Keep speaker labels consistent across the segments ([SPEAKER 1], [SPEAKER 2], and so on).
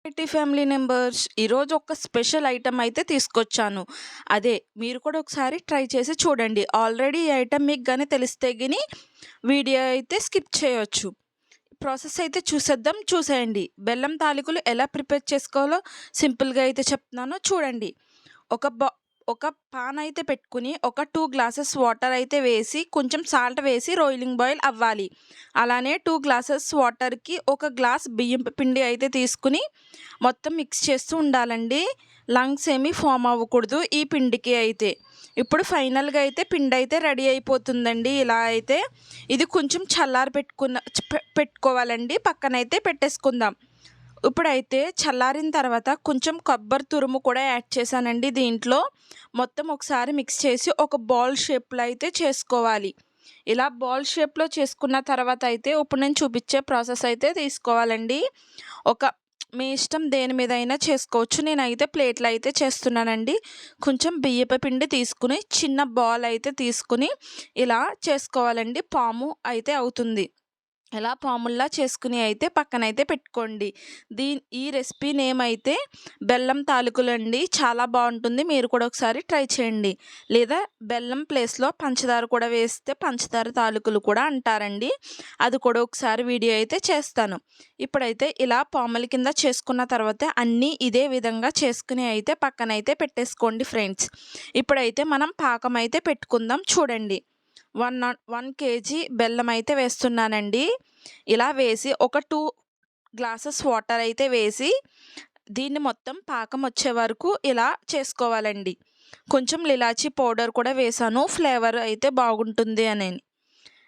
[SPEAKER 1] IT family members ఈరోజు ఒక special item అయితే తీసుకొచ్చాను. అదే మీరు కూడా ఒకసారి ట్రై చేసి చూడండి. ఆల్రెడీ ఈ ఐటమ్ మీకు గాని తెలిస్తే గిని వీడియో అయితే స్కిప్ చేయొచ్చు. ప్రాసెస్ అయితే చూసేద్దాం. చూసేయండి. బెల్లం తాలికలు ఎలా ప్రిపేర్ చేసుకోవాలో సింపుల్‌గా అయితే చెప్తున్నాను చూడండి. ఒక బా ఒక పాన్ అయితే పెట్టుకుని ఒక 2 గ్లాసెస్ వాటర్ అయితే వేసి కొంచెం సాల్ట్ వేసి రోలింగ్ బాయిల్ అవ్వాలి. అలానే 2 గ్లాసెస్ వాటర్‌కి ఒక గ్లాస్ బియ్యం పిండి అయితే తీసుకుని మొత్తం మిక్స్ చేస్తూ ఉండాలండి. లంగ్స్ ఏమీ ఫార్మ్ అవ్వకూడదు ఈ పిండికి అయితే. ఇప్పుడు ఫైనల్‌గా అయితే పిండి అయితే రెడీ అయిపోతుందండి. ఇలా అయితే ఇది కొంచెం చల్లారి పెట్టుకోవాలండి. పక్కనైతే పెట్టేసుకుందాం. ఇప్పుడైతే చల్లారిన తర్వాత కొంచెం కొబ్బరి తురుము కూడా యాడ్ చేశానండి దీంట్లో. మొత్తం ఒకసారి మిక్స్ చేసి ఒక బాల్ షేప్‌లో అయితే చేసుకోవాలి. ఇలా బాల్ షేప్‌లో చేసుకున్న తర్వాత అయితే ఇప్పుడు నేను చూపించే ప్రాసెస్ అయితే తీసుకోవాలండి. ఒక మీ ఇష్టం దేని మీదైనా చేసుకోవచ్చు. నేనైతే ప్లేట్‌లో అయితే చేస్తున్నానండి. కొంచెం బియ్యపు పిండి తీసుకుని చిన్న బాల్ అయితే తీసుకుని ఇలా చేసుకోవాలండి. పాము అయితే అవుతుంది. ఇలా పాముల్లా చేసుకుని అయితే పక్కనైతే పెట్టుకోండి. ఈ రెసిపీ నేమ్ అయితే బెల్లం తాలికలండి. చాలా బాగుంటుంది. మీరు కూడా ఒకసారి ట్రై చేయండి. లేదా బెల్లం ప్లేస్‌లో పంచదార కూడా వేస్తే పంచదార తాలికలు కూడా అంటారండి. అది కూడా ఒకసారి వీడియో అయితే చేస్తాను. ఇప్పుడైతే ఇలా పాముల కింద చేసుకున్న తర్వాత అన్నీ ఇదే విధంగా చేసుకుని అయితే పక్కనైతే పెట్టేసుకోండి ఫ్రెండ్స్. ఇప్పుడైతే మనం పాకం అయితే పెట్టుకుందాం చూడండి. 1 కేజీ బెల్లం అయితే వేస్తున్నానండి. ఇలా వేసి ఒక 2 గ్లాసెస్ వాటర్ అయితే వేసి దీన్ని మొత్తం పాకం వచ్చే వరకు ఇలా చేసుకోవాలండి. కొంచెం ఇలాచీ పౌడర్ కూడా వేశాను ఫ్లేవర్ అయితే బాగుంటుంది అని.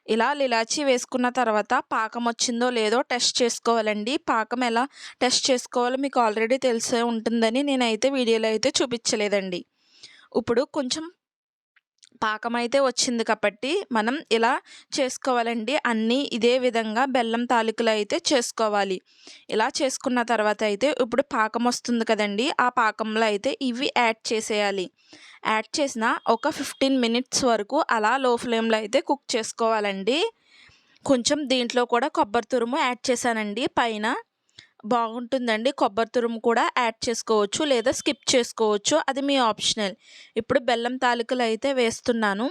[SPEAKER 1] ఇలా ఇలాచీ వేసుకున్న తర్వాత పాకం వచ్చిందో లేదో టెస్ట్ చేసుకోవాలండి. పాకం ఎలా టెస్ట్ చేసుకోవాలో మీకు ఆల్రెడీ తెలిసే ఉంటుందని నేనైతే వీడియోలో అయితే చూపించలేదండి. ఇప్పుడు కొంచెం పాకం అయితే వచ్చింది కాబట్టి మనం ఇలా చేసుకోవాలండి. అన్నీ ఇదే విధంగా బెల్లం తాలికలు అయితే చేసుకోవాలి. ఇలా చేసుకున్న తర్వాత అయితే ఇప్పుడు పాకం వస్తుంది కదండీ! ఆ పాకంలో అయితే ఇవి యాడ్ చేసేయాలి. యాడ్ చేసిన ఒక 15 మినిట్స్ వరకు అలా లో ఫ్లేమ్‌లో అయితే కుక్ చేసుకోవాలండి. కొంచెం దీంట్లో కూడా కొబ్బరి తురుము యాడ్ చేశానండి పైన. బాగుంటుందండి. కొబ్బరి తురుము కూడా యాడ్ చేసుకోవచ్చు లేదా స్కిప్ చేసుకోవచ్చు. అది మీ ఆప్షనల్. ఇప్పుడు బెల్లం తాలికలు అయితే వేస్తున్నాను.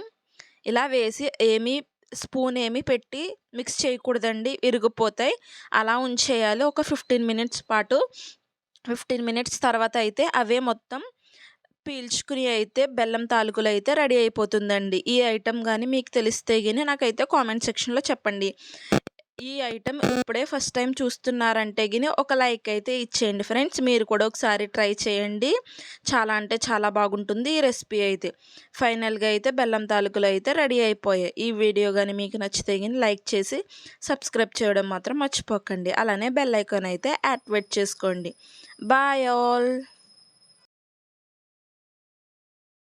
[SPEAKER 1] ఇలా వేసి స్పూన్ ఏమి పెట్టి మిక్స్ చేయకూడదండి. విరిగిపోతాయి. అలా ఉంచేయాలి ఒక 15 మినిట్స్ పాటు. 15 మినిట్స్ తర్వాత అయితే అవే మొత్తం పీల్చుకుని అయితే బెల్లం తాలికలు అయితే రెడీ అయిపోతుందండి. ఈ ఐటెమ్ గాని మీకు తెలిస్తే గిని నాకైతే కామెంట్ సెక్షన్‌లో చెప్పండి. ఈ ఐటెమ్ ఇప్పుడే ఫస్ట్ టైం చూస్తున్నారంటే గిని ఒక లైక్ అయితే ఇచ్చేయండి ఫ్రెండ్స్. మీరు కూడా ఒకసారి ట్రై చేయండి. చాలా అంటే చాలా బాగుంటుంది ఈ రెసిపీ అయితే. ఫైనల్‌గా అయితే బెల్లం తాలికలు అయితే రెడీ అయిపోయాయి. ఈ వీడియో గాని మీకు నచ్చితే గిని లైక్ చేసి సబ్స్క్రైబ్ చేయడం మాత్రం మర్చిపోకండి. అలానే బెల్ ఐకాన్ అయితే యాక్టివేట్ చేసుకోండి. Bye all.